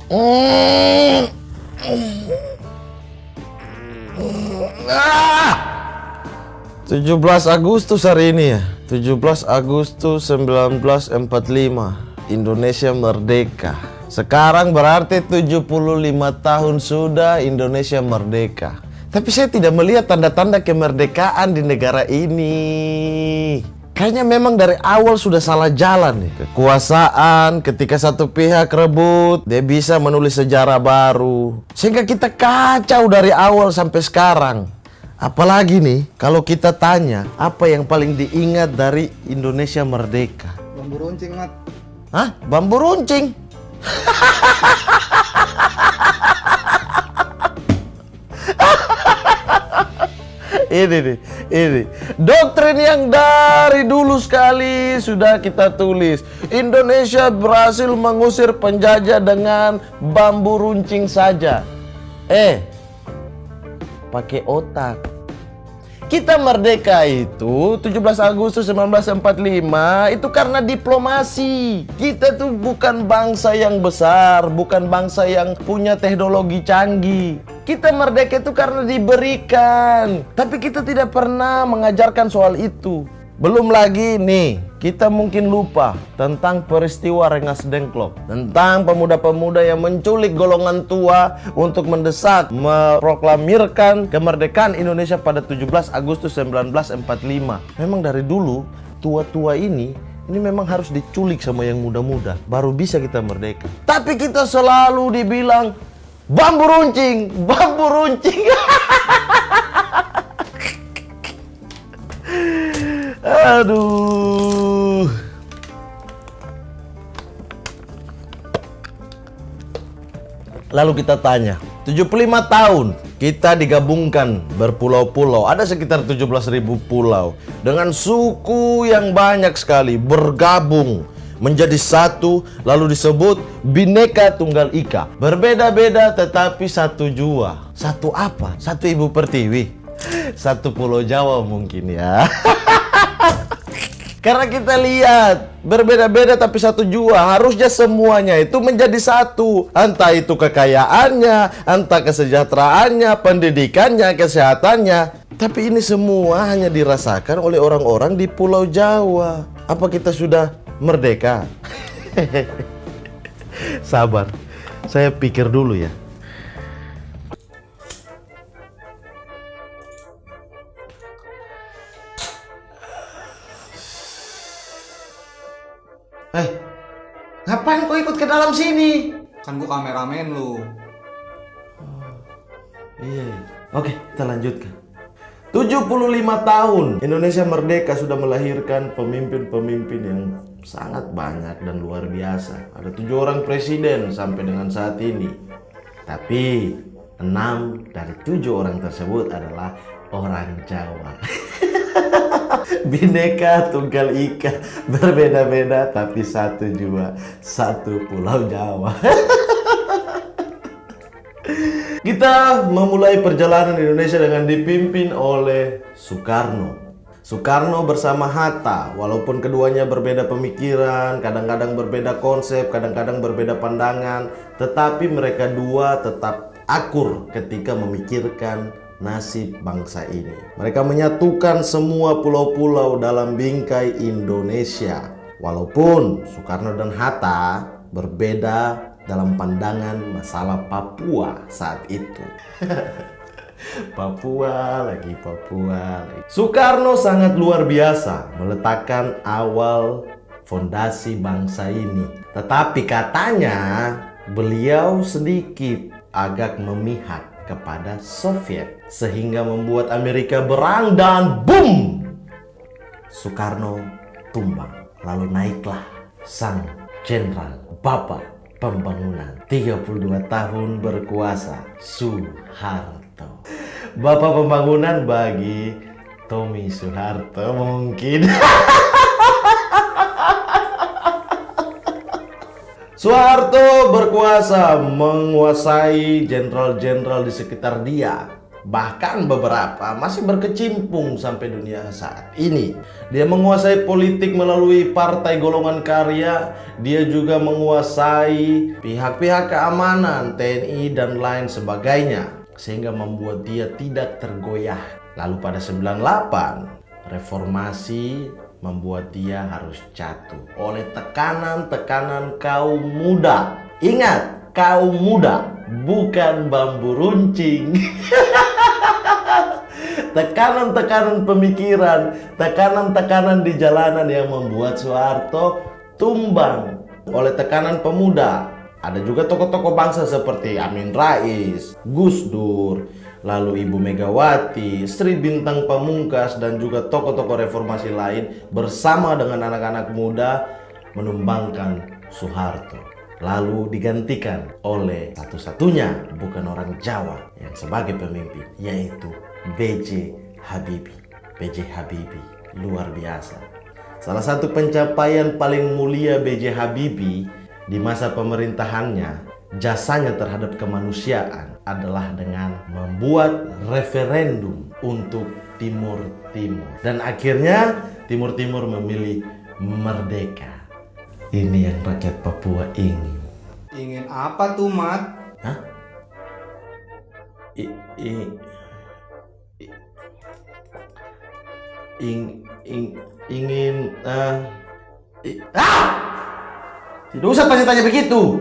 17 Agustus hari ini ya. 17 Agustus 1945 Indonesia merdeka. Sekarang berarti 75 tahun sudah Indonesia merdeka. Tapi saya tidak melihat tanda-tanda kemerdekaan di negara ini. Kayaknya memang dari awal sudah salah jalan nih. Kekuasaan ketika satu pihak rebut, dia bisa menulis sejarah baru. Sehingga kita kacau dari awal sampai sekarang. Apalagi nih, kalau kita tanya, apa yang paling diingat dari Indonesia merdeka? Bambu runcing, Mat. Hah? Bambu runcing? Ini nih, ini doktrin yang dari dulu sekali sudah kita tulis. Indonesia berhasil mengusir penjajah dengan bambu runcing saja. Pakai otak. Kita merdeka itu 17 Agustus 1945 itu karena diplomasi. Kita tuh bukan bangsa yang besar, bukan bangsa yang punya teknologi canggih. Kita merdeka itu karena diberikan. Tapi kita tidak pernah mengajarkan soal itu. Belum lagi nih, kita mungkin lupa tentang peristiwa Rengas Dengklok, tentang pemuda-pemuda yang menculik golongan tua untuk mendesak memproklamirkan kemerdekaan Indonesia pada 17 Agustus 1945. Memang dari dulu tua-tua ini memang harus diculik sama yang muda-muda, baru bisa kita merdeka. Tapi kita selalu dibilang bambu runcing, bambu runcing. Aduh. Lalu kita tanya, 75 tahun kita digabungkan berpulau-pulau. Ada sekitar 17.000 pulau dengan suku yang banyak sekali bergabung menjadi satu, lalu disebut Bhinneka Tunggal Ika. Berbeda-beda tetapi satu jua. Satu apa? Satu Ibu Pertiwi. Satu Pulau Jawa mungkin ya. Karena kita lihat berbeda-beda tapi satu jua, harusnya semuanya itu menjadi satu. Entah itu kekayaannya, entah kesejahteraannya, pendidikannya, kesehatannya. Tapi ini semua hanya dirasakan oleh orang-orang di Pulau Jawa. Apa kita sudah merdeka? Sabar, saya pikir dulu ya. Ngapain kau ikut ke dalam sini? Kan gua kameramen lu. Iya. Oke, kita lanjutkan. 75 tahun Indonesia merdeka sudah melahirkan pemimpin-pemimpin yang sangat banyak dan luar biasa. Ada 7 orang presiden sampai dengan saat ini. Tapi 6 dari 7 orang tersebut adalah orang Jawa. Bhinneka Tunggal Ika, berbeda-beda tapi satu jua, satu Pulau Jawa. Kita memulai perjalanan Indonesia dengan dipimpin oleh Soekarno. Soekarno bersama Hatta, walaupun keduanya berbeda pemikiran, kadang-kadang berbeda konsep, kadang-kadang berbeda pandangan, tetapi mereka dua tetap akur ketika memikirkan nasib bangsa ini. Mereka menyatukan semua pulau-pulau dalam bingkai Indonesia. Walaupun Soekarno dan Hatta berbeda dalam pandangan masalah Papua saat itu. Papua lagi. Soekarno sangat luar biasa meletakkan awal fondasi bangsa ini. Tetapi katanya beliau sedikit agak memihak kepada Soviet sehingga membuat Amerika berang dan boom, Soekarno tumbang. Lalu naiklah sang jenderal Bapak Pembangunan 32 tahun berkuasa, Soeharto. Bapak Pembangunan bagi Tommy Soeharto mungkin. Soeharto berkuasa menguasai jenderal-jenderal di sekitar dia. Bahkan beberapa masih berkecimpung sampai dunia saat ini. Dia menguasai politik melalui partai golongan karya. Dia juga menguasai pihak-pihak keamanan, TNI dan lain sebagainya, sehingga membuat dia tidak tergoyah. Lalu pada 98, reformasi membuat dia harus jatuh oleh tekanan-tekanan kaum muda. Ingat, kaum muda, bukan bambu runcing. Tekanan-tekanan pemikiran, tekanan-tekanan di jalanan yang membuat Soeharto tumbang oleh tekanan pemuda. Ada juga tokoh-tokoh bangsa seperti Amin Rais, Gus Dur, lalu Ibu Megawati, Sri Bintang Pamungkas, dan juga tokoh-tokoh reformasi lain bersama dengan anak-anak muda menumbangkan Soeharto. Lalu digantikan oleh satu-satunya bukan orang Jawa yang sebagai pemimpin, yaitu B.J. Habibie. B.J. Habibie luar biasa. Salah satu pencapaian paling mulia B.J. Habibie di masa pemerintahannya, jasanya terhadap kemanusiaan adalah dengan membuat referendum untuk Timur Timur. Dan akhirnya Timur Timur memilih merdeka. Ini yang rakyat Papua ingin. Ingin apa tuh, Mat? Hah? Ingin tidak usah tanya-tanya begitu.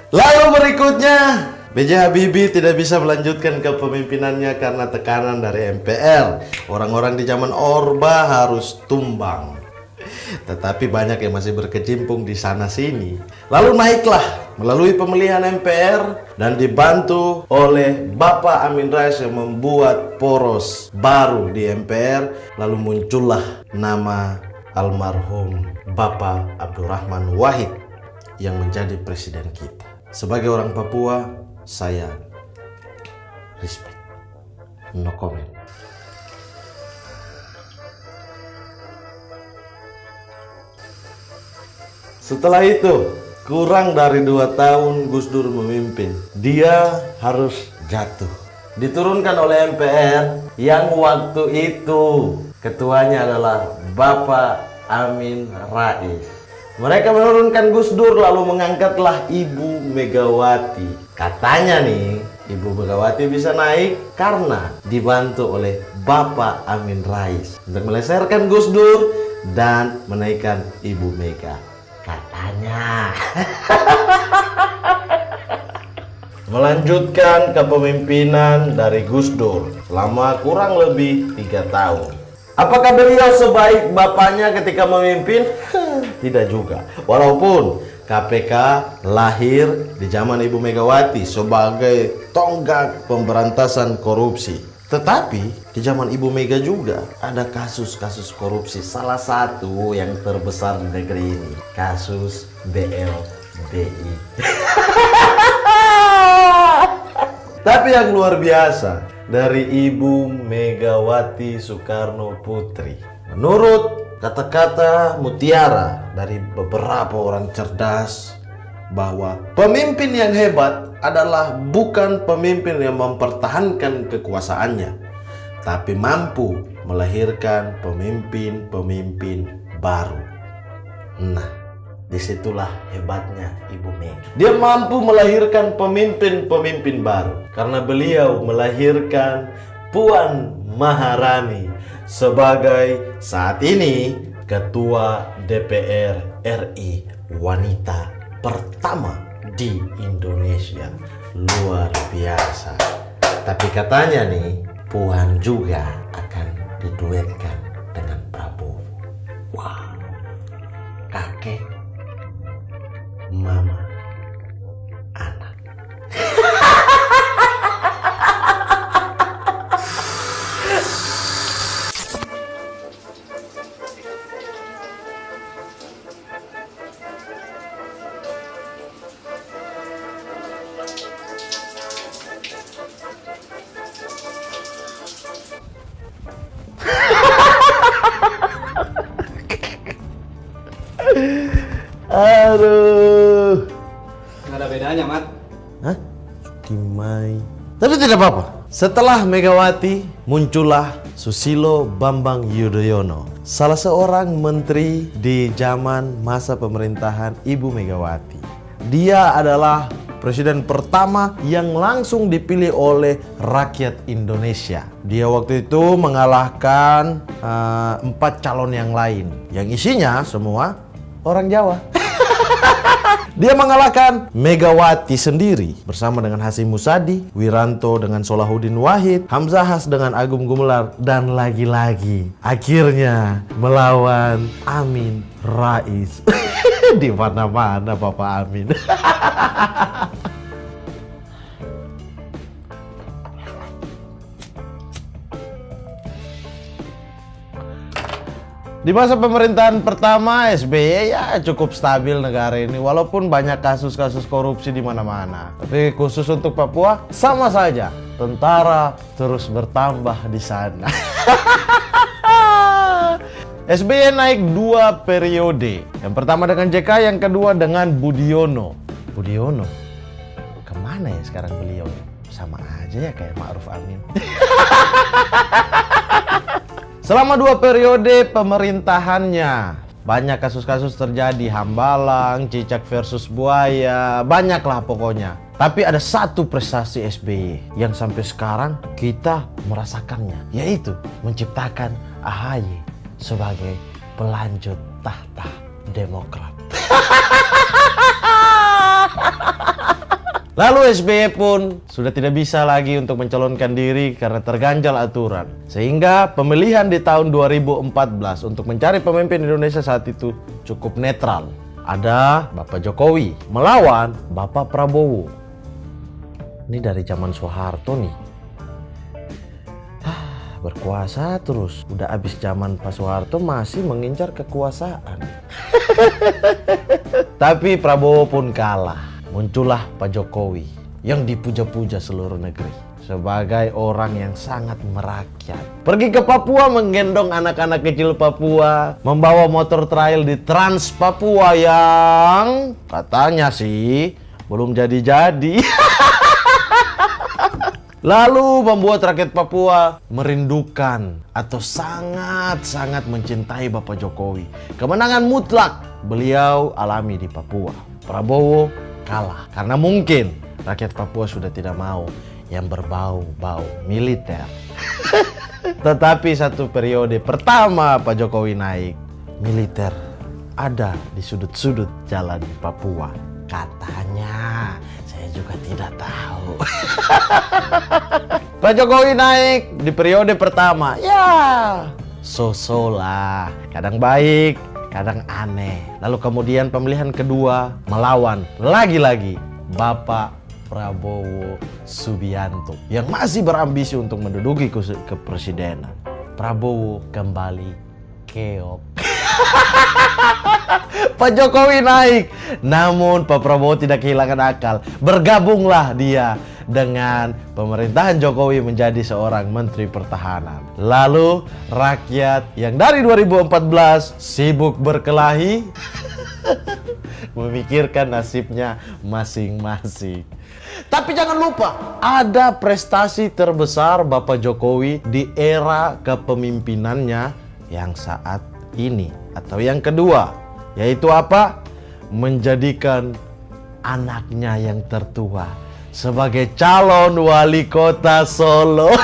Lalu berikutnya, B.J. Habibie tidak bisa melanjutkan kepemimpinannya karena tekanan dari MPR. Orang-orang di zaman Orba harus tumbang. Tetapi banyak yang masih berkecimpung di sana-sini. Lalu naiklah melalui pemilihan MPR dan dibantu oleh Bapak Amin Rais yang membuat poros baru di MPR. Lalu muncullah nama almarhum Bapak Abdurrahman Wahid yang menjadi presiden kita. Sebagai orang Papua, saya respect. No comment. Setelah itu, kurang dari 2 tahun Gus Dur memimpin. Dia harus jatuh. Diturunkan oleh MPR yang waktu itu ketuanya adalah Bapak Amin Rais. Mereka menurunkan Gus Dur lalu mengangkatlah Ibu Megawati. Katanya nih, Ibu Megawati bisa naik karena dibantu oleh Bapak Amin Rais untuk meleserkan Gus Dur dan menaikkan Ibu Mega. Katanya. Melanjutkan kepemimpinan dari Gus Dur selama kurang lebih 3 tahun. Apakah beliau sebaik bapaknya ketika memimpin? Tidak juga. Walaupun KPK lahir di zaman Ibu Megawati sebagai tonggak pemberantasan korupsi. Tetapi di zaman Ibu Mega juga ada kasus-kasus korupsi. Salah satu yang terbesar di negeri ini, kasus BLBI. Tapi yang luar biasa dari Ibu Megawati Soekarno Putri, menurut kata-kata mutiara dari beberapa orang cerdas, bahwa pemimpin yang hebat adalah bukan pemimpin yang mempertahankan kekuasaannya, tapi mampu melahirkan pemimpin-pemimpin baru. Nah, disitulah hebatnya Ibu Mega. Dia mampu melahirkan pemimpin-pemimpin baru karena beliau melahirkan Puan Maharani sebagai saat ini Ketua DPR RI wanita pertama di Indonesia. Luar biasa. Tapi katanya nih, Puan juga akan diduetkan dengan Prabowo. Wow. Kakek, mama, anak. Aduh. Nggak ada bedanya, Mat. Hah? Sukimai. Tapi tidak apa-apa. Setelah Megawati, muncullah Susilo Bambang Yudhoyono, salah seorang menteri di zaman masa pemerintahan Ibu Megawati. Dia adalah presiden pertama yang langsung dipilih oleh rakyat Indonesia. Dia waktu itu mengalahkan 4 calon yang lain, yang isinya semua orang Jawa. Dia mengalahkan Megawati sendiri bersama dengan Hasyim Muzadi, Wiranto dengan Solahuddin Wahid, Hamzahas dengan Agung Gumelar, dan lagi-lagi akhirnya melawan Amin Rais. Di mana-mana Bapak Amin. Di masa pemerintahan pertama SBY ya cukup stabil negara ini, walaupun banyak kasus-kasus korupsi di mana-mana. Tapi khusus untuk Papua sama saja, tentara terus bertambah di sana. SBY naik 2 periode. Yang pertama dengan JK, yang kedua dengan Budiono. Budiono, kemana ya sekarang beliau? Sama aja ya kayak Ma'ruf Amin. Selama 2 periode pemerintahannya, banyak kasus-kasus terjadi, Hambalang, Cicak versus Buaya, banyaklah pokoknya. Tapi ada satu prestasi SBY yang sampai sekarang kita merasakannya, yaitu menciptakan AHY sebagai pelanjut tahta Demokrat. Lalu SBY pun sudah tidak bisa lagi untuk mencalonkan diri karena terganjal aturan. Sehingga pemilihan di tahun 2014 untuk mencari pemimpin Indonesia saat itu cukup netral. Ada Bapak Jokowi melawan Bapak Prabowo. Ini dari zaman Soeharto nih. Berkuasa terus. Udah habis zaman Pak Soeharto masih mengincar kekuasaan. Tapi Prabowo pun kalah. Muncullah Pak Jokowi yang dipuja-puja seluruh negeri sebagai orang yang sangat merakyat. Pergi ke Papua menggendong anak-anak kecil Papua, membawa motor trail di Trans Papua yang katanya sih belum jadi-jadi. Lalu membuat rakyat Papua merindukan atau sangat-sangat mencintai Bapak Jokowi. Kemenangan mutlak beliau alami di Papua. Prabowo kalah karena mungkin rakyat Papua sudah tidak mau yang berbau-bau militer. Tetapi satu periode pertama Pak Jokowi naik, militer ada di sudut-sudut jalan di Papua. Katanya, saya juga tidak tahu. Pak Jokowi naik di periode pertama, ya so-so lah, kadang baik, kadang aneh. Lalu kemudian pemilihan kedua melawan lagi-lagi Bapak Prabowo Subianto yang masih berambisi untuk menduduki kepresidenan. Prabowo kembali keok. Pak Jokowi naik, namun Pak Prabowo tidak kehilangan akal. Bergabunglah dia dengan pemerintahan Jokowi menjadi seorang Menteri Pertahanan. Lalu rakyat yang dari 2014 sibuk berkelahi memikirkan nasibnya masing-masing. Tapi jangan lupa, ada prestasi terbesar Bapak Jokowi di era kepemimpinannya yang saat ini atau yang kedua, yaitu apa? Menjadikan anaknya yang tertua sebagai calon wali kota Solo.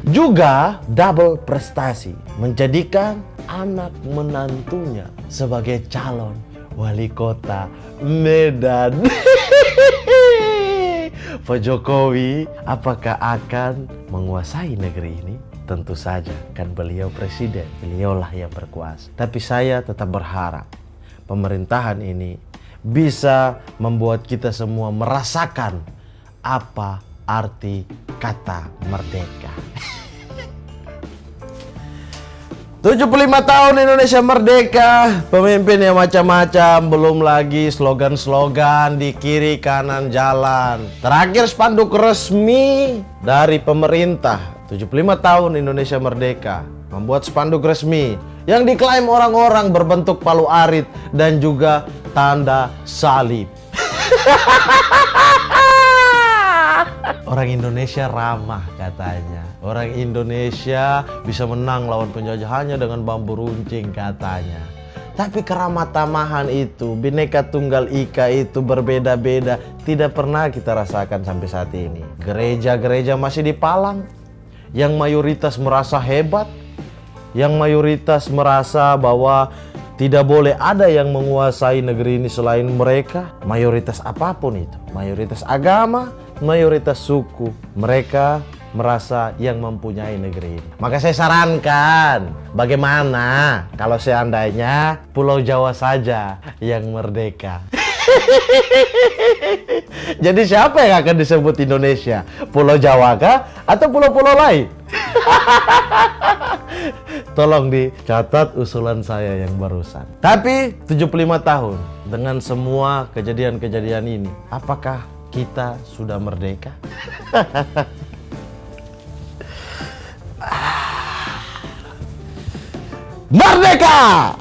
Juga double prestasi, menjadikan anak menantunya sebagai calon wali kota Medan. Pak Jokowi apakah akan menguasai negeri ini? Tentu saja, kan beliau presiden, beliaulah yang berkuasa. Tapi saya tetap berharap pemerintahan ini bisa membuat kita semua merasakan apa arti kata merdeka. 75 tahun Indonesia merdeka, pemimpin yang macam-macam, belum lagi slogan-slogan di kiri kanan jalan. Terakhir spanduk resmi dari pemerintah, 75 tahun Indonesia merdeka, membuat spanduk resmi yang diklaim orang-orang berbentuk palu arit dan juga tanda salib. Orang Indonesia ramah katanya. Orang Indonesia bisa menang lawan penjajahannya dengan bambu runcing katanya. Tapi keramah tamahan itu, Bhinneka Tunggal Ika itu berbeda-beda, tidak pernah kita rasakan sampai saat ini. Gereja-gereja masih dipalang, yang mayoritas merasa hebat, yang mayoritas merasa bahwa tidak boleh ada yang menguasai negeri ini selain mereka. Mayoritas apapun itu, mayoritas agama, mayoritas suku, mereka merasa yang mempunyai negeri ini. Maka saya sarankan, bagaimana kalau seandainya Pulau Jawa saja yang merdeka? Jadi siapa yang akan disebut Indonesia? Pulau Jawa kah? Atau pulau-pulau lain? Tolong dicatat usulan saya yang barusan. Tapi 75 tahun dengan semua kejadian-kejadian ini, apakah kita sudah merdeka? Merdeka!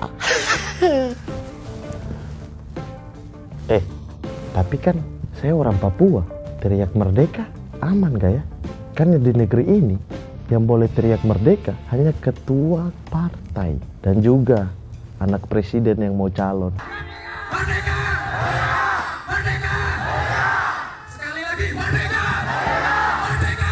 Tapi kan saya orang Papua, teriak merdeka aman gak ya? Kan di negeri ini yang boleh teriak merdeka hanya ketua partai dan juga anak presiden yang mau calon. Merdeka! Merdeka! Sekali lagi merdeka! Merdeka!